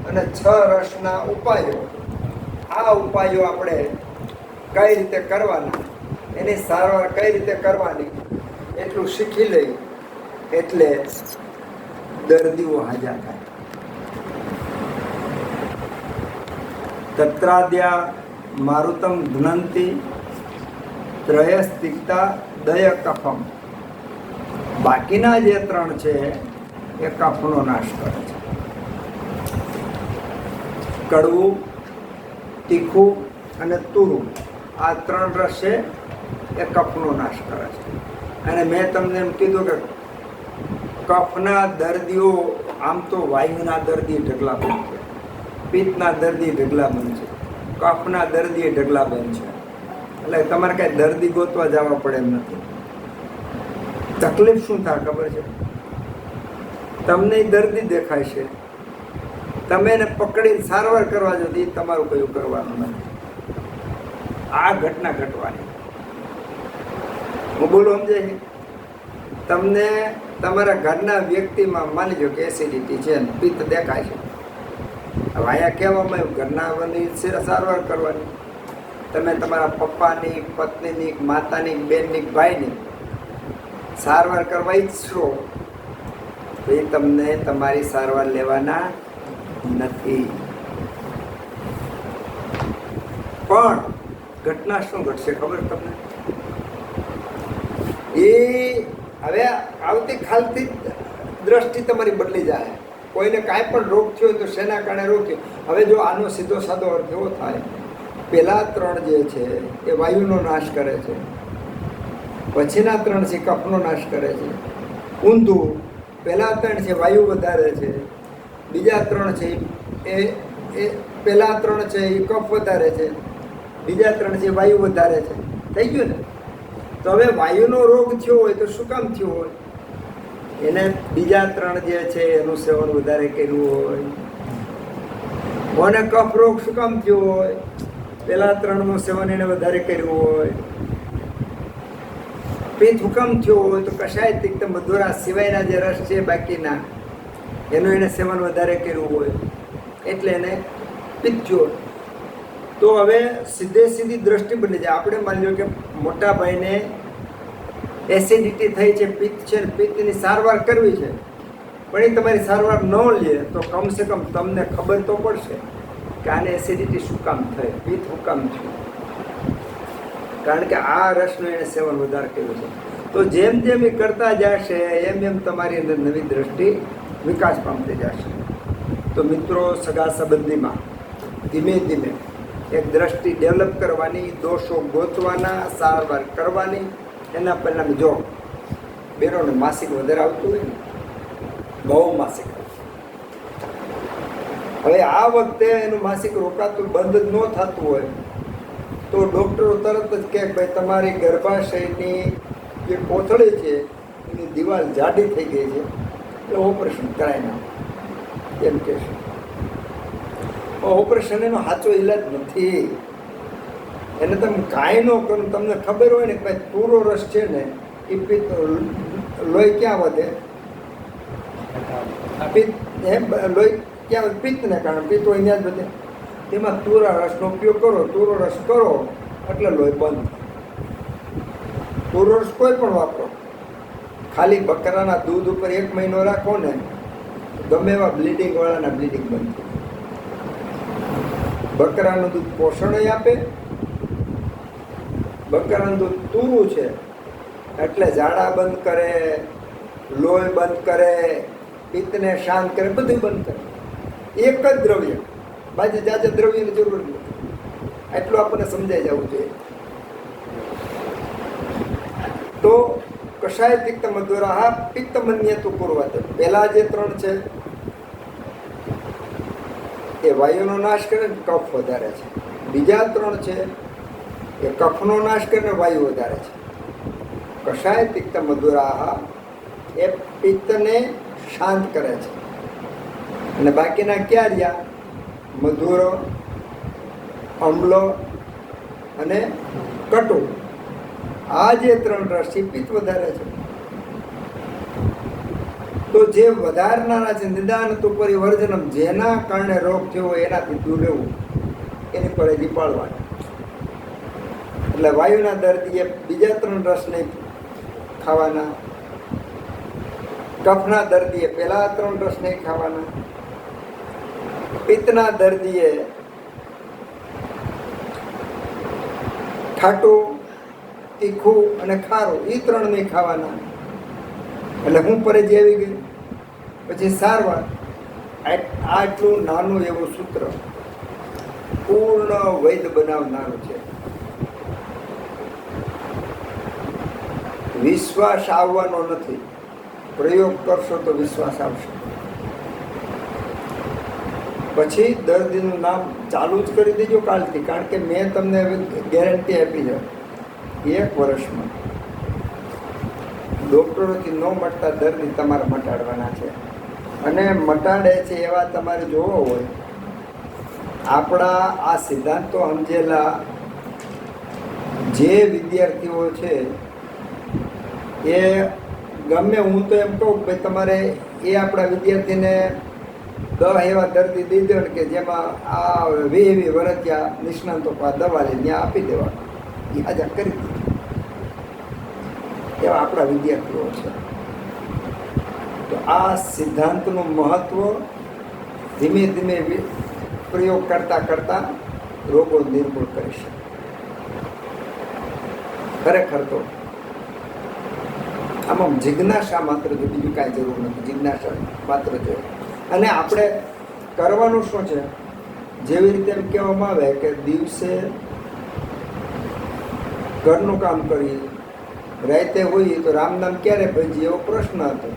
અને 6 રસના ઉપાયો. આ ઉપાયો આપણે કઈ રીતે કરવાના, એની સારવાર કઈ રીતે કરવાની એટલું શીખી લઈ એટલે દર્દીઓ હાજા થાય. તત્રાદ્યા મારુતમ ઘ્નંતિ ત્રયસ્તિક્તા દય કફમ. બાકીના જે 3 છે એ કફનો નાશ કરે છે. કડવું, તીખું અને તુરું, આ 3 રસ છે એ કફનો નાશ કરે છે. અને મેં તમને એમ કીધું કે કફના દર્દીઓ આમ તો વાયુના દર્દી ઢગલાબંધ છે, પિત્તના દર્દી ઢગલાબંધ છે, કફના દર્દી ઢગલાબંધ છે. એટલે તમારે કાંઈ દર્દી ગોતવા જવા પડે એમ નથી. તકલીફ શું થાય ખબર છે? તમને દર્દી દેખાય છે, તમે એને પકડીને સારવાર કરવા જો એ તમારું કયું કરવાનું નથી. આ ઘટના ઘટવાની. હું બોલું સમજાય? તમને તમારા ઘરના વ્યક્તિમાં માની લો કે એસિડિટી છે ને પિત્ત દેખાય છે. હવે અહીંયા કહેવામાં આવ્યું ઘરનાની સારવાર કરવાની. તમે તમારા પપ્પાની, પત્નીની, માતાની, બેનની, ભાઈની સારવાર કરવા ઈચ્છો તો એ તમને તમારી સારવાર લેવાના નથી. પણ ઘટના શું ઘટશે ખબર તમને? એ હવે આવતીકાલથી દ્રષ્ટિ તમારી બદલી જાય. કોઈને કાંઈ પણ રોગ થયો હોય તો શેના કારણે રોગ થયો? હવે જો આનો સીધો સાદો અર્થ એવો થાય, પહેલા 3 જે છે એ વાયુનો નાશ કરે છે, પછીના 3 છે કફનો નાશ કરે છે. ઊંધું, પહેલા 3 છે વાયુ વધારે છે, બીજા 3 છે એ પહેલા 3 છે એ કફ વધારે છે, બીજા 3 છે વાયુ વધારે છે. થઈ ગયું ને? તો હવે વાયુનો રોગ થયો હોય તો શું કામ થયો હોય? એને બીજા 3 જે છે એનું સેવન વધારે કર્યું હોય. કોને કફ રોગ શું કામ થયો હોય? પહેલા 3નું સેવન એને વધારે કર્યું હોય. પિત્ત હુકમ થયો હોય તો કશાય તિક્ત મધુરા સિવાયના જે રસ છે બાકીના એનું એને સેવન વધારે કર્યું હોય એટલે એને પિત્ત થયો. તો હવે સીધી દ્રષ્ટિ બની જાય. આપણે માની લો કે મોટા ભાઈને એસિડિટી થઈ છે, પિત્ત છે, પિત્તની સારવાર કરવી છે, પણ એ તમારી સારવાર ન લે તો કમસે કમ તમને ખબર તો પડશે કે આને એસિડિટી શું કામ થઈ, પિત્ત શું કામ થયું, કારણ કે આ રસનું એને સેવન વધારે કર્યું છે. તો જેમ જેમ એ કરતા જશે એમ તમારી અંદર નવી દ્રષ્ટિ વિકાસ પામતી જશે. તો મિત્રો, સગા સંબંધીમાં ધીમે ધીમે એક દ્રષ્ટિ ડેવલપ કરવાની, દોષો ગોતવાના, સારવાર કરવાની. એના પરિણામે જો બેરોને માસિક વધારે આવતું હોય ને, બહુ માસિક, હવે આ વખતે એનું માસિક રોકાતું બંધ જ ન થતું હોય તો ડૉક્ટરો તરત જ કહે ભાઈ તમારી ગર્ભાશયની જે કોથળી છે એની દિવાલ જાડી થઈ ગઈ છે એટલે ઓપરેશન કરાવી નાખો એમ કહેશે. ઓપરેશન એનો સાચો ઈલાજ નથી. એને તમે કાંઈ ન કરો, તમને ખબર હોય ને કે ભાઈ પૂરો રસ છે ને એ પિત્ત લોહી ક્યાં વધે? પિત્ત લોહી ક્યાં વધે? પિત્તને કારણે. પિત્ત હોય ત્યાં જ વધે. તેમાં તુરા રસનો ઉપયોગ કરો, તુરો રસ કરો એટલે લોહી બંધ. તુરો રસ કોઈ પણ વાપરો, ખાલી બકરાના દૂધ ઉપર 1 મહિનો રાખો ને ગમે એવા બ્લીડિંગ વાળાના બ્લીડિંગ બંધ થાય. બકરાનું દૂધ પોષણ આપે, બકરાનું દૂધ તુરું છે એટલે ઝાડા બંધ કરે, લોહી બંધ કરે, પિત્તને શાંત કરે, બધું બંધ કરે. એક જ દ્રવ્ય, બાકી જાજા દ્રવ્યની જરૂર નથી. એટલું આપણને સમજાઈ જવું જોઈએ. તો કષાય તિક્ત મધુરાહ પિત્ત મન્યતુ પૂર્વત. પહેલા જે 3 છે એ વાયુનો નાશ કરે, કફ વધારે છે. બીજા 3 છે એ કફનો નાશ કરીને વાયુ વધારે છે. કષાય તિક્ત મધુરાહ એ પિત્તને શાંત કરે છે. અને બાકીના ક્યાં રહ્યા? મધુર, અમ્લ અને કટુ. આ જે 3 રસ પિત્ત વધારે છે. તો જે વધારનારા છે નિદાન તો પરિવર્જનમ, જેના કારણે રોગ થયો હોય એનાથી દૂર રહેવું, એની પરેજી પાળવાની. એટલે વાયુના દર્દીએ બીજા 3 રસ નહીં ખાવાના, કફના દર્દીએ પહેલા 3 રસ નહીં ખાવાના, પિત્તના દર્દીએ ખાટું, તીખું અને ખારું એ 3 નહીં ખાવાના. એટલે હું પરેજી આવી ગઈ. પછી સારવાર. આટલું નાનું એવું સૂત્ર પૂર્ણ વૈદ બનાવનારું છે. વિશ્વાસ આવવાનો નથી, પ્રયોગ કરશો તો વિશ્વાસ આવશે. પછી દર્દીનું નામ ચાલુ જ કરી દેજો કાલથી, કારણ કે મેં તમને ગેરંટી આપી છે 1 વર્ષમાં ડૉક્ટરોથી ન મટતા દર્દી તમારે મટાડવાના છે. અને મટાડે છે એવા તમારે જોવો હોય, આપણા આ સિદ્ધાંતો સમજેલા જે વિદ્યાર્થીઓ છે એ ગમે, હું તો એમ કહું કે તમારે એ આપણા વિદ્યાર્થીને 10 એવા દર્દી દઈ દો કે જેમાં આ 20 વર્ષિયા નિષ્ણાંતો દવા લઈને ત્યાં આપી દેવા, એ હાજર કરી દે. એવા આપણા વિદ્યાર્થીઓ છે. તો આ સિદ્ધાંતનું મહત્વ ધીમે ધીમે પ્રયોગ કરતાં કરતાં રોગો નિર્મૂળ કરી શકે. ખરેખર તો આમાં જિજ્ઞાસા માત્ર જો, બીજું કાંઈ જરૂર નથી. જિજ્ઞાસા માત્ર જો. અને આપણે કરવાનું શું છે? જેવી રીતે એમ કહેવામાં આવે કે દિવસે ઘરનું કામ કરીએ, રાતે હોઈએ તો રામ નામ ક્યારે ભજીએ, એવો પ્રશ્ન હતો.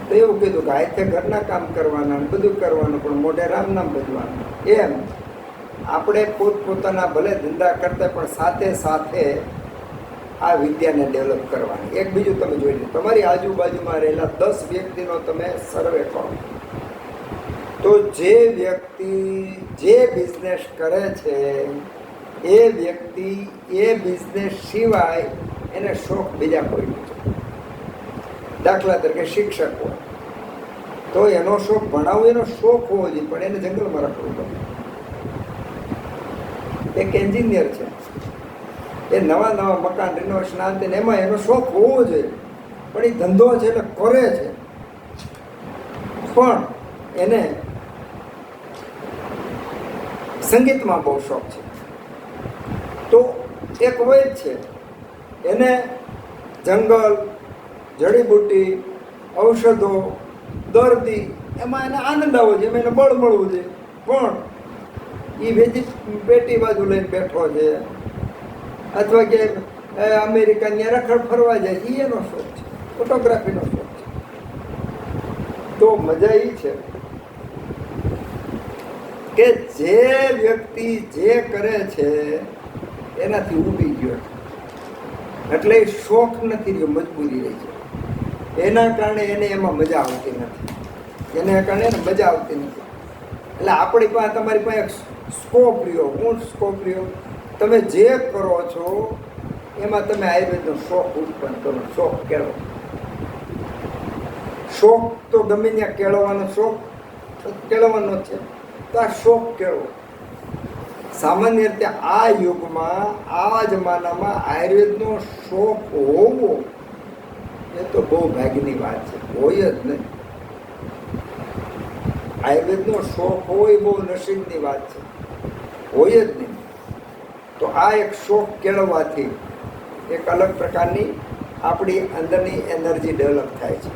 તો એવું કીધું કે રાતે ઘરના કામ કરવાના, બધું કરવાનું, પણ મોઢે રામ નામ ભજવાનું. એમ આપણે પોતપોતાના ભલે ધંધા કરતા પણ સાથે સાથે આ વિદ્યાને ડેવલપ કરવાની. એક બીજું તમે જોઈ લો, તમારી આજુબાજુમાં રહેલા 10 વ્યક્તિનો તમે સર્વે કરો, તો જે વ્યક્તિ જે બિઝનેસ કરે છે એ વ્યક્તિ એ બિઝનેસ સિવાય એને શોખ બીજા કોઈ છે. દાખલા તરીકે શિક્ષક હોય તો એનો શોખ ભણાવવો, એનો શોખ હોવો જોઈએ, પણ એને જંગલમાં રાખવું ગમે. એક એન્જિનિયર છે, એ નવા મકાન રિનોવેશન આંતે એમાં એનો શોખ હોવો જોઈએ, પણ એ ધંધો છે એટલે કરે છે. પણ એને સંગીતમાં બહુ શોખ છે. તો એક વૈદ છે, એને જંગલ, જડીબુટ્ટી, ઔષધો, દર્દી એમાં એને આનંદ આવવો જોઈએ, એમાં એને બળ મળવું જોઈએ. પણ એ વેજી પેટી બાજુ લઈને બેઠો છે, અથવા કે અમેરિકાની રખડ ફરવા જાય છે, એનો શોખ છે, ફોટોગ્રાફીનો શોખ છે. તો મજા એ છે કે જે વ્યક્તિ જે કરે છે એનાથી ઊભી ગયો, એટલે એ શોખ નથી રહ્યો, મજબૂરી રહી છે. એના કારણે એને એમાં મજા આવતી નથી, એના કારણે એને મજા આવતી નથી. એટલે આપણી પાસે, તમારી પાસે સ્કોપ રહ્યો. હું સ્કોપ રહ્યો, તમે જે કરો છો એમાં તમે આયુર્વેદનો શોખ ઉત્પન્ન કરો, શોખ કેળવો. શોખ તો ગમે ત્યાં કેળવવાનો, શોખ કેળવવાનો છે, તો આ શોખ કેળવો. સામાન્ય રીતે આ યુગમાં, આ જમાનામાં આયુર્વેદનો શોખ હોવો એ તો બહુ ભાગ્યની વાત છે. હોય જ નહીં. આયુર્વેદનો શોખ હોય બહુ નસીબની વાત છે, હોય જ નહીં. તો આ એક શોખ કેળવવાથી એક અલગ પ્રકારની આપણી અંદરની એનર્જી ડેવલપ થાય છે.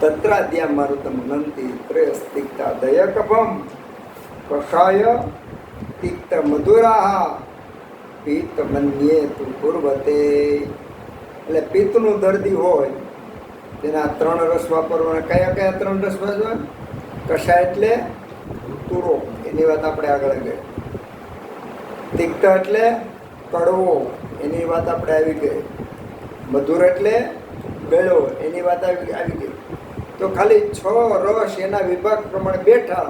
તત્રાદ્યા મારુતમ નંતી ત્રેસ તિક્તા દયકભમ કષાય તિક્ત મધુરાહ પિત્ત મન્યે તુ પૂર્વતે. એટલે પિત્તનું દર્દી હોય તેના 3 રસ વાપરવાના. કયા કયા 3 રસ વાપરવા? કષાય એટલે તુરો, એની વાત આપણે આગળ ગઈ. તિક્ત એટલે કડવો, એની વાત આપણે આવી ગઈ. મધુર એટલે બેળો, એની વાત આવી ગઈ. તો ખાલી 6 રસ એના વિભાગ પ્રમાણે બેઠા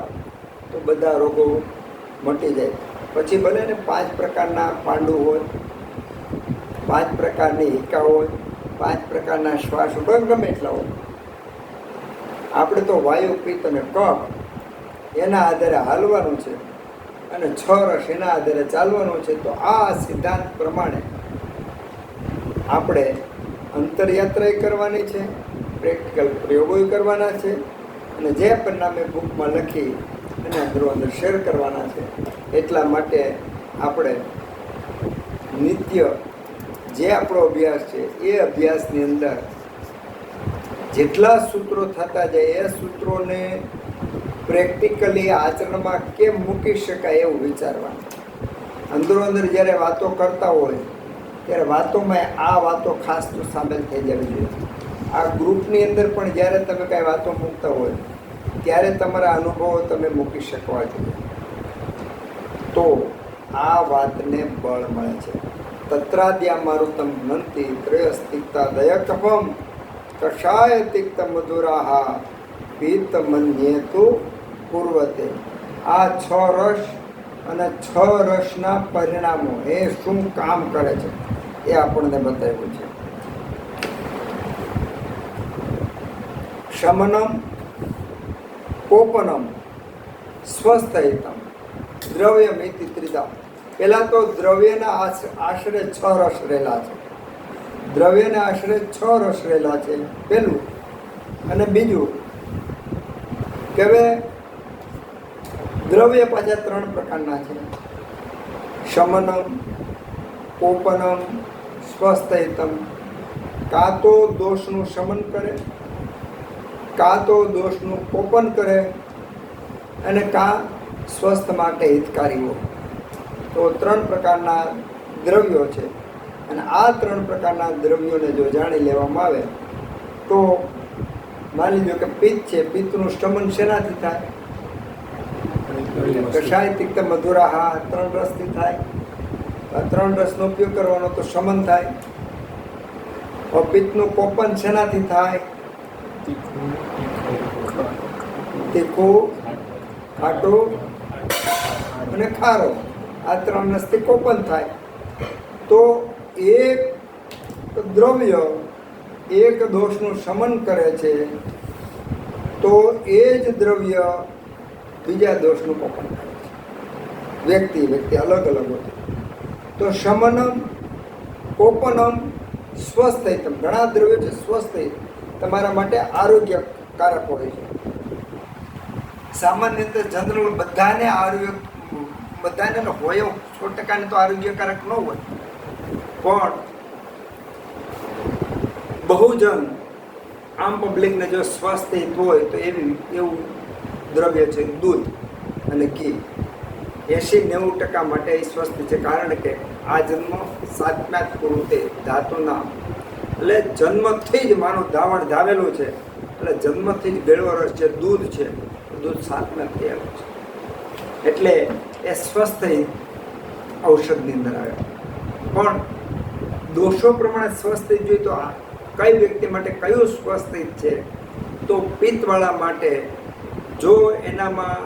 તો બધા રોગો મટી જાય. પછી ભલે ને 5 પ્રકારના પાંડુ હોય, 5 પ્રકારની હિકા હોય, 5 પ્રકારના શ્વાસ હોય, ગમે એટલા હોય, આપણે તો વાયુ, પિત્ત અને કફ એના આધારે હાલવાનું છે અને 6 રસ એના આધારે ચાલવાનું છે. તો આ સિદ્ધાંત પ્રમાણે આપણે અંતરયાત્રાએ કરવાની છે, પ્રેક્ટિકલ પ્રયોગો કરવાના છે અને જે પરિણામે બુકમાં લખી અને અંદરો અંદર શેર કરવાના છે. એટલા માટે આપણે નિત્ય જે આપણો અભ્યાસ છે એ અભ્યાસની અંદર જેટલા સૂત્રો થતા જાય એ સૂત્રોને પ્રેક્ટિકલી આચરણમાં કેમ મૂકી શકાય એવું વિચારવાનું. અંદરો અંદર જ્યારે વાતો કરતા હોય ત્યારે વાતોમાં આ વાતો ખાસ તો સામેલ થઈ જવી જોઈએ. આ ગ્રુપની અંદર પણ જ્યારે તમે કાંઈ વાતો મૂકતા હોય ત્યારે તમારા અનુભવો તમે મૂકી શકવા જોઈએ. તો આ વાતને બળ મળે છે. તત્રાદ્યા મારુતમ નંતી ત્રયસ્તિક્તા દયકપમ કષાય તિક્ત મધુરાહા પિત્ત મન્યેતુ પૂર્વતે. આ 6 રસ અને 6 રસના પરિણામો એ શું કામ કરે છે એ આપણને બતાવ્યું છે. શમનમ, કોપનમ, સ્વસ્થયતમ, દ્રવ્યમિતિ ત્રિધા. પહેલાં તો દ્રવ્યના આશરે 6 રસ રહેલા છે. દ્રવ્યના આશરે 6 રસ રહેલા છે પહેલું. અને બીજું કે હવે દ્રવ્ય પાછા 3 પ્રકારના છે. શમનમ, કોપનમ, સ્વસ્થયતમ. કાં તો દોષનું શમન કરે, કાં તો દોષનું કોપન કરે અને કાં સ્વસ્થ માટે હિતકારી હોય. તો 3 પ્રકારના દ્રવ્યો છે અને આ 3 પ્રકારના દ્રવ્યોને જો જાણી લેવામાં આવે તો માની લો કે પિત્ત છે, પિત્તનું શમન શેનાથી થાય? કષાય તિક્ત મધુરાહા 3 રસથી થાય. આ 3 રસનો ઉપયોગ કરવાનો તો શમન થાય. પિત્તનું કોપન શેનાથી થાય? તીખું, ખાટું અને ખારો. આ 3 રસથી કોપન થાય. તો એક દ્રવ્ય એક દોષનું શમન કરે છે તો એ જ દ્રવ્ય બીજા દોષનું કોપન કરે છે. વ્યક્તિ અલગ અલગ હોય. તો શમનમ, કોપનમ, સ્વસ્થયતમ. ઘણા દ્રવ્યો છે સ્વસ્થ તમારા માટે આરોગ્યકારક હોય છે. સામાન્ય રીતે જનરલ બધાને હોય 100% તો આરોગ્યકારક ન હોય, પણ બહુજન આમ પબ્લિકને જો સ્વસ્થ હોય તો એવું દ્રવ્ય છે દૂધ અને ઘી. 80-90% માટે એ સ્વસ્થ છે. કારણ કે આ જન્મ સાત્મ્યાત પુરુતે ધાતુના, એટલે જન્મથી જ માનું ધાવણ ધાવેલું છે. એટલે જન્મથી જ ગેળવો રસ છે, દૂધ છે. દૂધ સાત્મ્યાત થયેલું છે એટલે એ સ્વસ્થ ઔષધની અંદર આવે. પણ દોષો પ્રમાણે સ્વસ્થ જોઈએ તો કઈ વ્યક્તિ માટે કયું સ્વસ્થ છે? તો પિત્તવાળા માટે જો એનામાં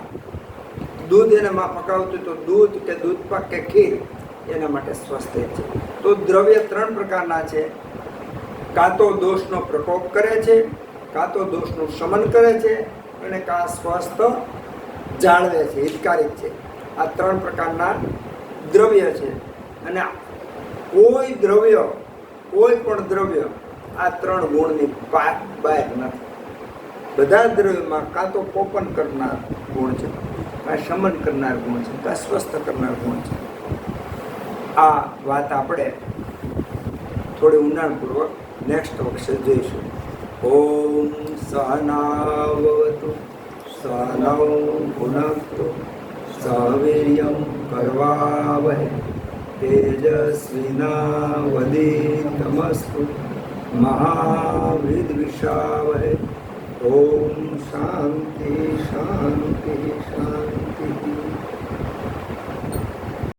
દૂધ એનામાં પકાવતું તો દૂધ કે દૂધપાક કે ખીર એના માટે સ્વસ્થ છે. તો દ્રવ્ય 3 પ્રકારના છે. કાં તો દોષનો પ્રકોપ કરે છે, કાં તો દોષનું શમન કરે છે અને કાં સ્વસ્થ જાળવે છે, હિતકારક છે. આ 3 પ્રકારના દ્રવ્ય છે. અને કોઈ પણ દ્રવ્ય આ 3 ગુણની બહાર નથી. બધા દ્રવ્યમાં કાં તો કોપન કરનાર ગુણ છે, કાં શમન કરનાર ગુણ છે, કાં સ્વસ્થ કરનાર ગુણ છે. આ વાત આપણે થોડી ઊંડાણપૂર્વક નેક્સ્ટ વખતે જોઈશું. ઓમ સહનાવતુ સહનૌ ભુનક્તુ સહવીર્યં કરવાવહૈ તેજસ્વિનાવધીતમસ્તુ મહાવિદ્વિષાવહૈ. ઓમ શાંતિ શાંતિ શાંતિ.